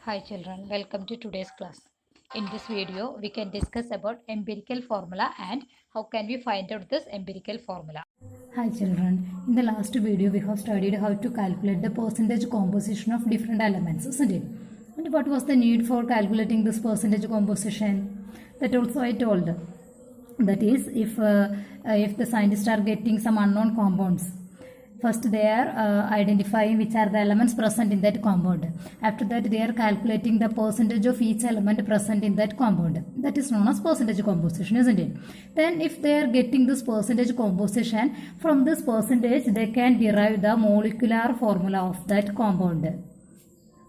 Hi children, welcome to today's class. In this video, we can discuss about empirical formula and how can we find out this empirical formula. Hi children, in the last video we have studied how to calculate the percentage composition of different elements, isn't it? And what was the need for calculating this percentage composition? That also I told. That is, if the scientists are getting some unknown compounds, first they are identifying which are the elements present in that compound. After that they are calculating the percentage of each element present in that compound. That is known as percentage composition, isn't it? Then if they are getting this percentage composition, from this percentage they can derive the molecular formula of that compound.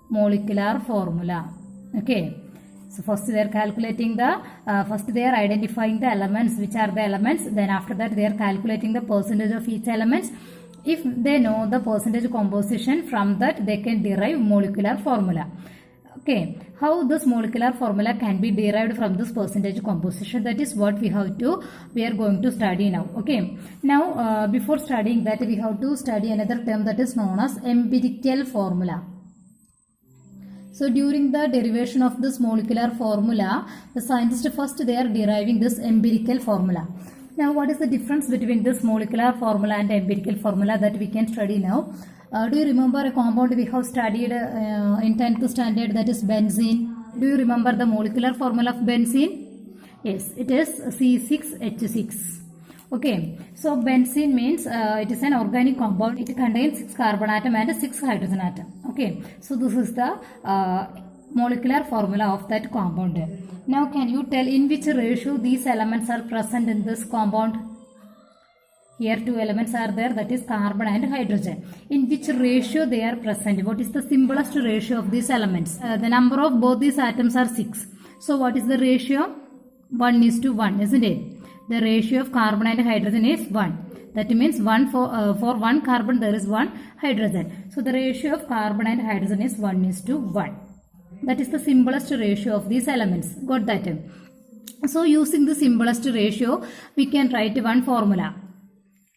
Molecular formula. Okay. So first they are calculating the, first they are identifying the elements, which are the elements. Then after that they are calculating the percentage of each element. If they know the percentage composition, from that they can derive molecular formula. Okay, how this molecular formula can be derived from this percentage composition, that is what we are going to study now. Okay, now before studying that, we have to study another term that is known as empirical formula. So during the derivation of this molecular formula, the scientists first they are deriving this empirical formula. Now what is the difference between this molecular formula and empirical formula, that we can study now. Do you remember a compound we have studied in 10th standard, that is benzene? Do you remember the molecular formula of benzene? Yes, it is C6H6. Okay, so benzene means it is an organic compound. It contains 6 carbon atom and 6 hydrogen atom. Okay, so this is the molecular formula of that compound. Now can you tell in which ratio these elements are present in this compound? Here two elements are there, that is carbon and hydrogen. In which ratio they are present? What is the simplest ratio of these elements? The number of both these atoms are 6. So what is the ratio? 1:1, isn't it? The ratio of carbon and hydrogen is 1. That means for one carbon there is 1 hydrogen. So the ratio of carbon and hydrogen is 1:1. That is the simplest ratio of these elements. Got that? So using the simplest ratio, we can write one formula.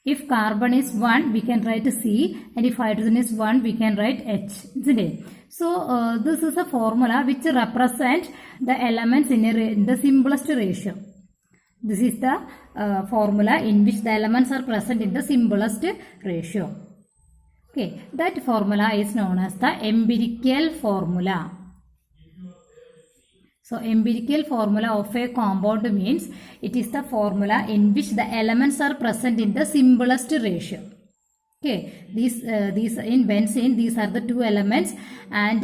If carbon is 1, we can write C, and if hydrogen is 1, we can write H, isn't it? So this is a formula which represents the elements in the simplest ratio. This is the formula in which the elements are present in the simplest ratio. Okay, that formula is known as the empirical formula. So empirical formula of a compound means it is the formula in which the elements are present in the simplest ratio. Okay, these in benzene, these are the two elements, and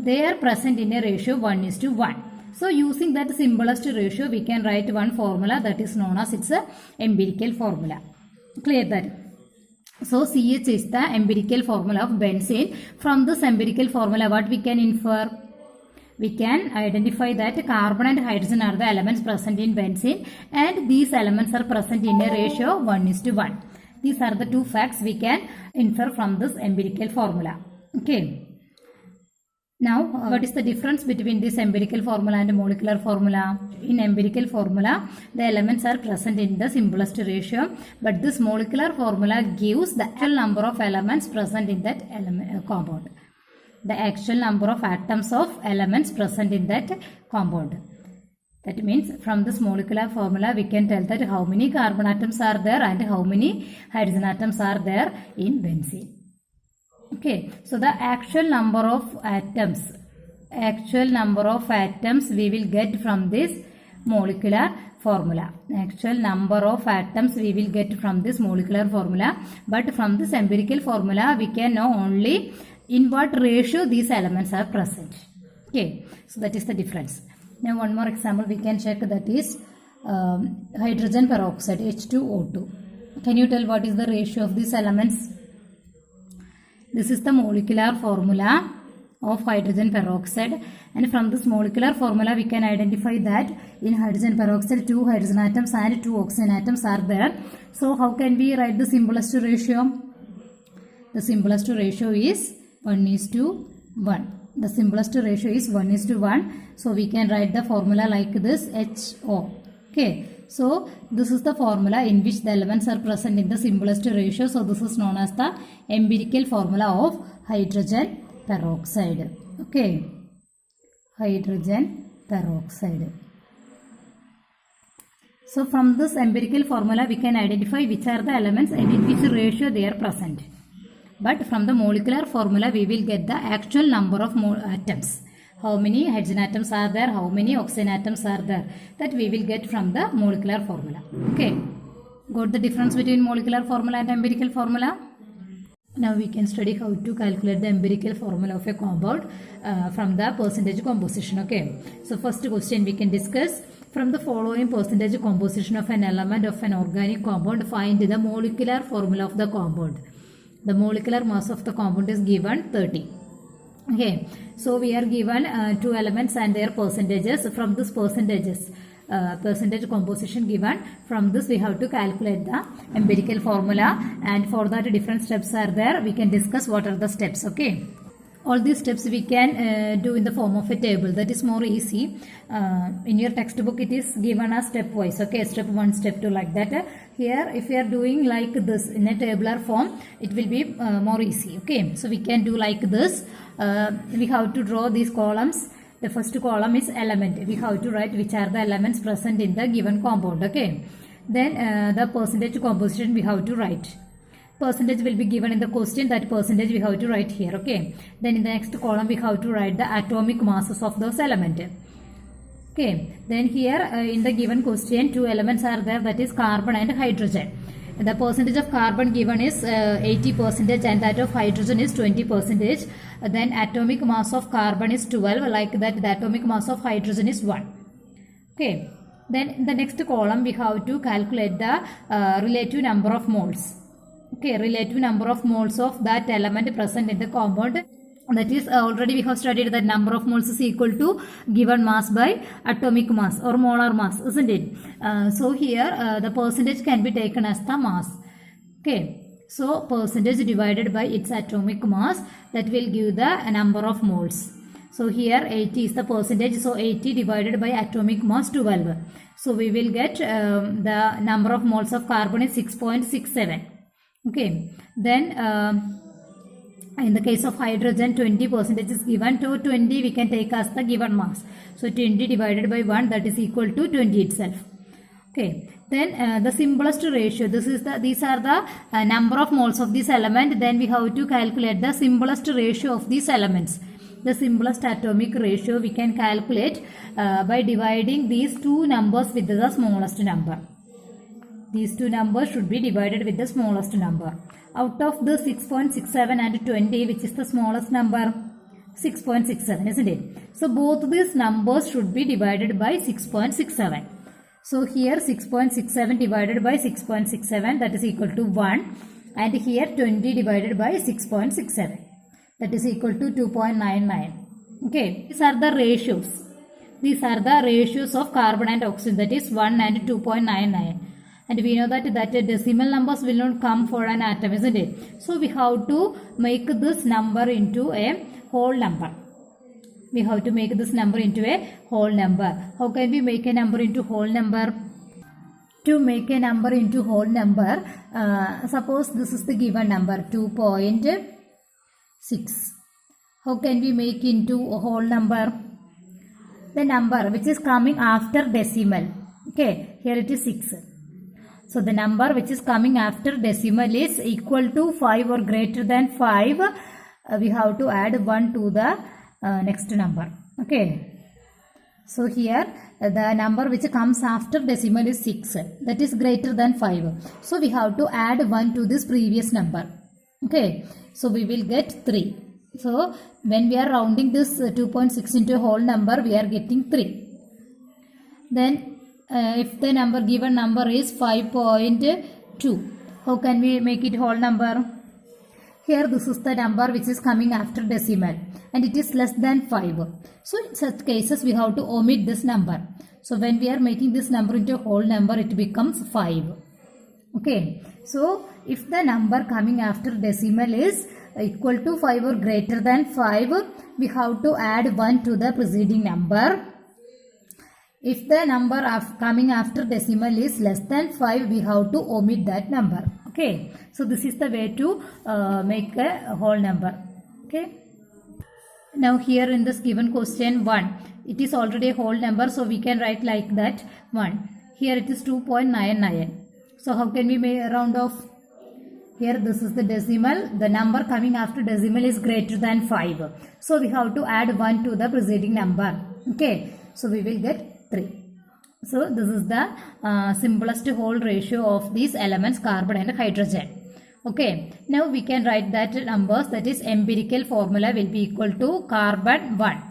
they are present in a ratio 1:1. So using that simplest ratio, we can write one formula that is known as its empirical formula. Clear that? So CH is the empirical formula of benzene. From this empirical formula, what we can infer? We can identify that carbon and hydrogen are the elements present in benzene, and these elements are present in a ratio 1:1. These are the two facts we can infer from this empirical formula. Okay. Now, what is the difference between this empirical formula and molecular formula? In empirical formula, the elements are present in the simplest ratio, but this molecular formula gives the actual number of elements present in that compound. The actual number of atoms of elements present in that compound. That means from this molecular formula we can tell that how many carbon atoms are there and how many hydrogen atoms are there in benzene. Okay, so the actual number of atoms we will get from this molecular formula. Actual number of atoms we will get from this molecular formula, but from this empirical formula we can know only in what ratio these elements are present. Okay, so that is the difference. Now one more example we can check, that is hydrogen peroxide, H2O2. Can you tell what is the ratio of these elements? This is the molecular formula of hydrogen peroxide, and from this molecular formula we can identify that in hydrogen peroxide 2 hydrogen atoms and 2 oxygen atoms are there. So how can we write the simplest ratio? The simplest ratio is 1:1. The simplest ratio is 1:1. So we can write the formula like this, HO. Okay. So this is the formula in which the elements are present in the simplest ratio. So this is known as the empirical formula of hydrogen peroxide. Okay. hydrogen peroxide. So from this empirical formula we can identify which are the elements and in which ratio they are present. But from the molecular formula we will get the actual number of atoms. How many hydrogen atoms are there, how many oxygen atoms are there, that we will get from the molecular formula. Okay, got the difference between molecular formula and empirical formula? Now we can study how to calculate the empirical formula of a compound from the percentage composition. Okay, so first question we can discuss: from the following percentage composition of an element of an organic compound, find the molecular formula of the compound. The molecular mass of the compound is given 30. Okay, so we are given two elements and their percentages. From this percentage composition given, from this we have to calculate the empirical formula, and for that different steps are there. We can discuss what are the steps. Okay, all these steps we can do in the form of a table. That is more easy. In your textbook it is given as stepwise. Okay, step 1, step 2, like that. Here if we are doing like this in a tabular form, it will be more easy. Okay, so we can do like this. We have to draw these columns. The first column is element. We have to write which are the elements present in the given compound. Okay, then the percentage composition we have to write. Percentage will be given in the question, that percentage we have to write here. Okay, then in the next column we have to write the atomic masses of those elements. Okay, then here in the given question two elements are there, that is carbon and hydrogen. The percentage of carbon given is 80% and that of hydrogen is 20%. Then atomic mass of carbon is 12, like that the atomic mass of hydrogen is 1. Okay, then in the next column we have to calculate the relative number of moles. Okay, relative number of moles of that element present in the compound. That is already we have studied that number of moles is equal to given mass by atomic mass or molar mass, isn't it? So here the percentage can be taken as the mass. Okay, so percentage divided by its atomic mass, that will give the number of moles. So here 80 is the percentage, so 80 divided by atomic mass 12. So we will get the number of moles of carbon is 6.67. Okay, then in the case of hydrogen 20% is given, to 20 we can take as the given mass. So 20 divided by 1, that is equal to 20 itself. Okay, then the simplest ratio, these are the number of moles of this element. Then we have to calculate the simplest ratio of these elements. The simplest atomic ratio we can calculate by dividing these two numbers with the smallest number. These two numbers should be divided with the smallest number. Out of the 6.67 and 20, which is the smallest number? 6.67, isn't it? So both these numbers should be divided by 6.67. So here 6.67 divided by 6.67, that is equal to 1. And here 20 divided by 6.67, that is equal to 2.99. Okay, these are the ratios. These are the ratios of carbon and oxygen, that is 1 and 2.99. And we know that decimal numbers will not come for an atom, isn't it? So we have to make this number into a whole number. We have to make this number into a whole number. How can we make a number into whole number? To make a number into whole number, suppose this is the given number 2.6. How can we make into a whole number? The number which is coming after decimal. Okay, here it is 6. So the number which is coming after decimal is equal to 5 or greater than 5. We have to add 1 to the next number. Okay. So here the number which comes after decimal is 6. That is greater than 5. So we have to add 1 to this previous number. Okay. So we will get 3. So when we are rounding this 2.6 into a whole number, we are getting 3. Then if the given number is 5.2, how can we make it whole number? Here this is the number which is coming after decimal and it is less than 5. So in such cases we have to omit this number. So when we are making this number into a whole number, it becomes 5. Okay. So if the number coming after decimal is equal to 5 or greater than 5, we have to add 1 to the preceding number. If the number coming after decimal is less than 5, we have to omit that number. Okay. So this is the way to make a whole number. Okay. Now here in this given question 1, it is already a whole number, so we can write like that 1. Here it is 2.99. So how can we make a round off? Here this is the decimal. The number coming after decimal is greater than 5. So we have to add 1 to the preceding number. Okay. So we will get 3. So this is the simplest whole ratio of these elements, carbon and hydrogen. Okay, now we can write that numbers, that is empirical formula will be equal to carbon 1.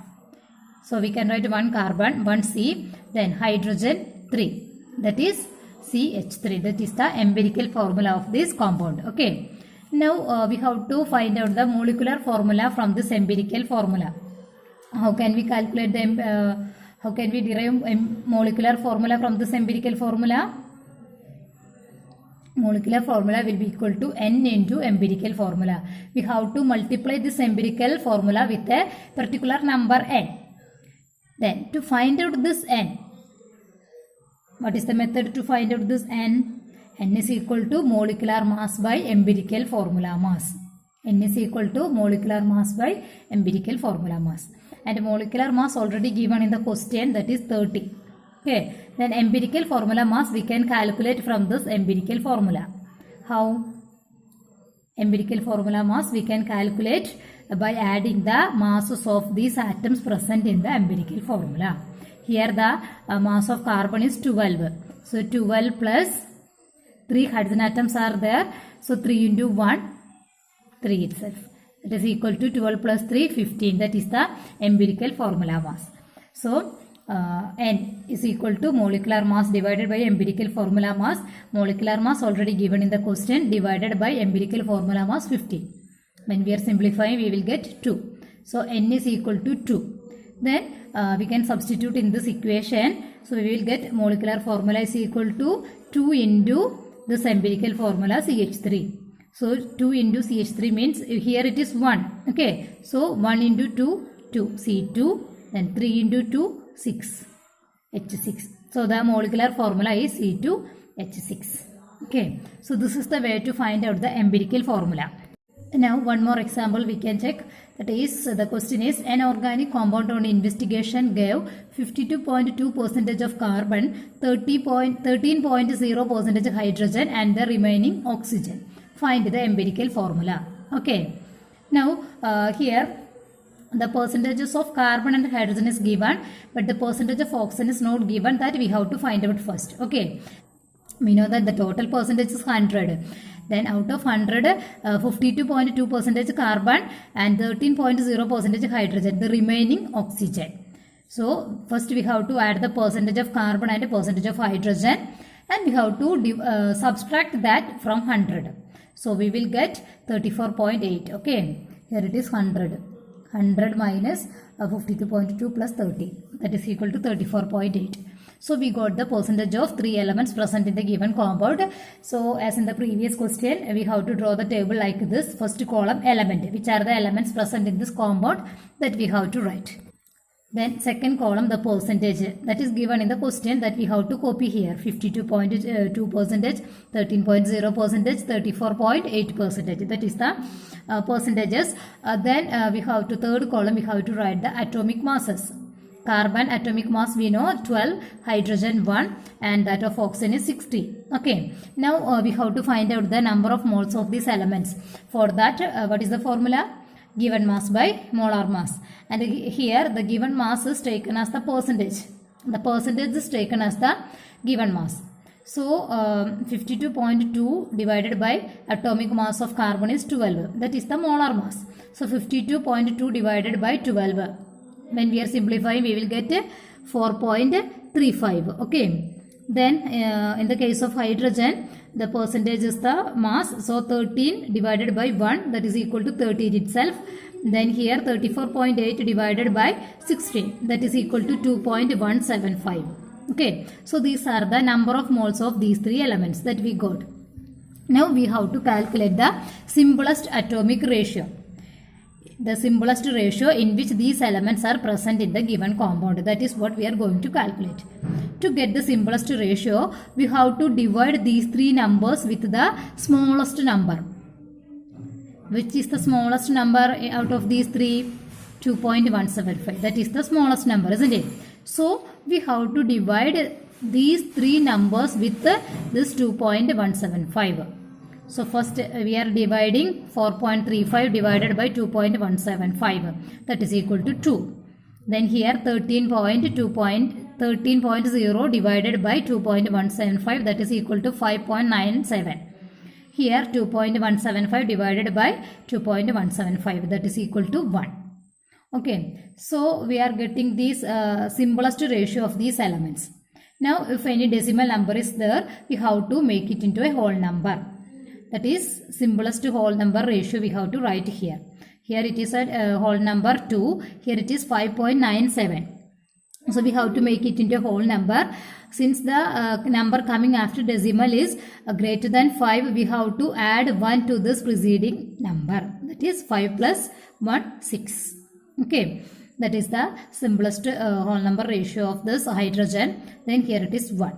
So we can write 1 carbon, 1 C, then hydrogen 3, that is CH3. That is the empirical formula of this compound. Okay, now we have to find out the molecular formula from this empirical formula. How can we calculate the how can we derive molecular formula from this empirical formula? Molecular formula will be equal to N into empirical formula. We have to multiply this empirical formula with a particular number N. Then to find out this N, what is the method to find out this N? N is equal to molecular mass by empirical formula mass. N is equal to molecular mass by empirical formula mass. And molecular mass already given in the question, that is 30. Okay, then empirical formula mass we can calculate from this empirical formula. How? Empirical formula mass we can calculate by adding the masses of these atoms present in the empirical formula. Here the mass of carbon is 12. So 12 plus 3 hydrogen atoms are there. So 3 into 1, 3 itself. It is equal to 12 plus 3, 15. That is the empirical formula mass. So N is equal to molecular mass divided by empirical formula mass. Molecular mass already given in the question divided by empirical formula mass 15. When we are simplifying, we will get 2. So N is equal to 2. Then we can substitute in this equation. So we will get molecular formula is equal to 2 into this empirical formula CH3. So 2 into CH3 means here it is 1. Okay. So 1 into 2, 2 C2. Then 3 into 2. 6 H6. So the molecular formula is C2H6. Okay, so this is the way to find out the empirical formula. Now one more example we can check, that is the question is an organic compound on investigation gave 52.2% of carbon, 13.0% hydrogen and the remaining oxygen. Find the empirical formula. Okay, now here the percentages of carbon and hydrogen is given, but the percentage of oxygen is not given. That we have to find out first. Okay, we know that the total percentage is 100. Then out of 100, 52.2% carbon and 13.0% hydrogen, the remaining oxygen. So first we have to add the percentage of carbon and percentage of hydrogen, and we have to subtract that from 100. So we will get 34.8. Okay, here it is 100. 100 minus 52.2 plus 30, that is equal to 34.8. So we got the percentage of 3 elements present in the given compound. So as in the previous question, we have to draw the table like this. First column element, which are the elements present in this compound, that we have to write. Then second column the percentage, that is given in the question, that we have to copy here. 52.2%, 13.0%, 34.8%. That is the percentages. Then we have to third column, we have to write the atomic masses. Carbon atomic mass we know 12, hydrogen 1 and that of oxygen is 60. Okay, now we have to find out the number of moles of these elements. For that what is the formula? Given mass by molar mass, and here the given mass is taken as the percentage. The percentage is taken as the given mass. So 52.2 divided by atomic mass of carbon is 12. That is the molar mass. So 52.2 divided by 12. When we are simplifying, we will get 4.35. Okay. Then in the case of hydrogen, the percentage is the mass. So 13 divided by 1, that is equal to 13 itself. Then here 34.8 divided by 16, that is equal to 2.175. Okay. So these are the number of moles of these 3 elements that we got. Now we have to calculate the simplest atomic ratio. The simplest ratio in which these elements are present in the given compound. That is what we are going to calculate. To get the simplest ratio, we have to divide these 3 numbers with the smallest number. Which is the smallest number out of these 3? 2.175. That is the smallest number, isn't it? So we have to divide these three numbers with this 2.175. So first we are dividing 4.35 divided by 2.175. That is equal to 2. Then here 13.0 divided by 2.175, that is equal to 5.97. Here 2.175 divided by 2.175, that is equal to 1. Okay, so we are getting this simplest ratio of these elements. Now if any decimal number is there, we have to make it into a whole number. That is simplest whole number ratio we have to write here. Here it is a whole number 2. Here it is 5.97. So we have to make it into a whole number. Since the number coming after decimal is greater than 5, we have to add 1 to this preceding number. That is 5 plus 1, 6. Okay. That is the simplest whole number ratio of this hydrogen. Then here it is 1.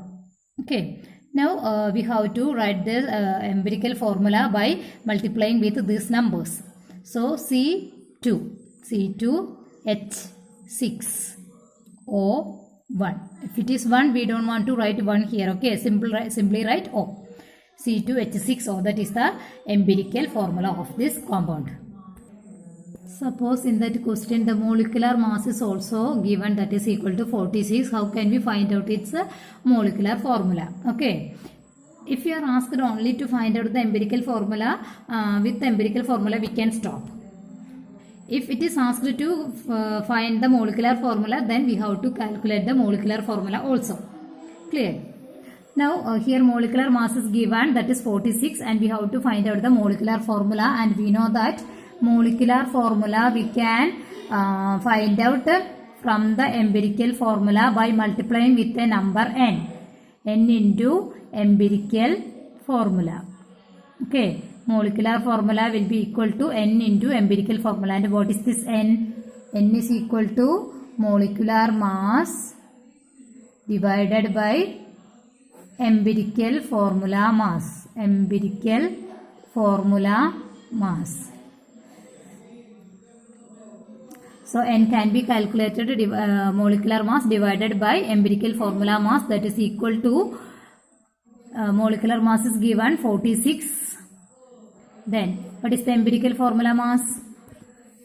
Okay. Now we have to write the empirical formula by multiplying with these numbers. So C2H6O1. If it is 1, we don't want to write 1 here. Okay, simply write O. C2H6O, that is the empirical formula of this compound. Suppose in that question the molecular mass is also given, that is equal to 46. How can we find out its molecular formula? Okay. If you are asked only to find out the empirical formula, with the empirical formula we can stop. If it is asked to find the molecular formula, then we have to calculate the molecular formula also. Clear? Now here molecular mass is given, that is 46, and we have to find out the molecular formula, and we know that molecular formula we can find out from the empirical formula by multiplying with a number n into empirical formula. Okay, molecular formula will be equal to n into empirical formula. And what is this n? N is equal to molecular mass divided by empirical formula mass. Empirical formula mass. So n can be calculated, molecular mass divided by empirical formula mass, that is equal to molecular mass is given 46. Then what is the empirical formula mass?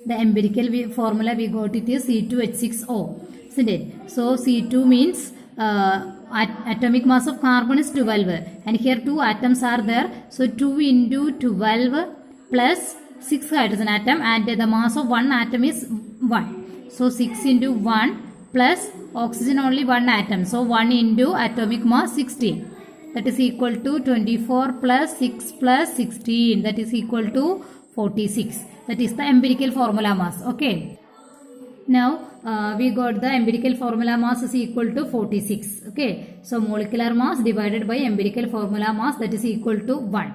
The empirical formula we got it is C2H6O, isn't it? So C2 means atomic mass of carbon is 12, and here 2 atoms are there. So 2 into 12 plus 6 hydrogen atom, and the mass of one atom is 1. So 6 into 1 plus oxygen only 1 atom. So 1 into atomic mass 16. That is equal to 24 plus 6 plus 16. That is equal to 46. That is the empirical formula mass. Okay. Now we got the empirical formula mass is equal to 46. Okay. So molecular mass divided by empirical formula mass, that is equal to 1.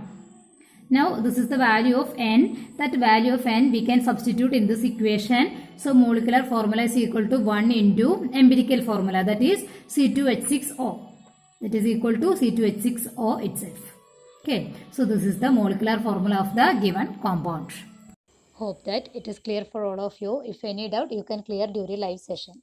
Now this is the value of n. That value of n we can substitute in this equation. So molecular formula is equal to 1 into empirical formula, that is C2H6O. That is equal to C2H6O itself. Okay. So this is the molecular formula of the given compound. Hope that it is clear for all of you. If any doubt, you can clear during live session.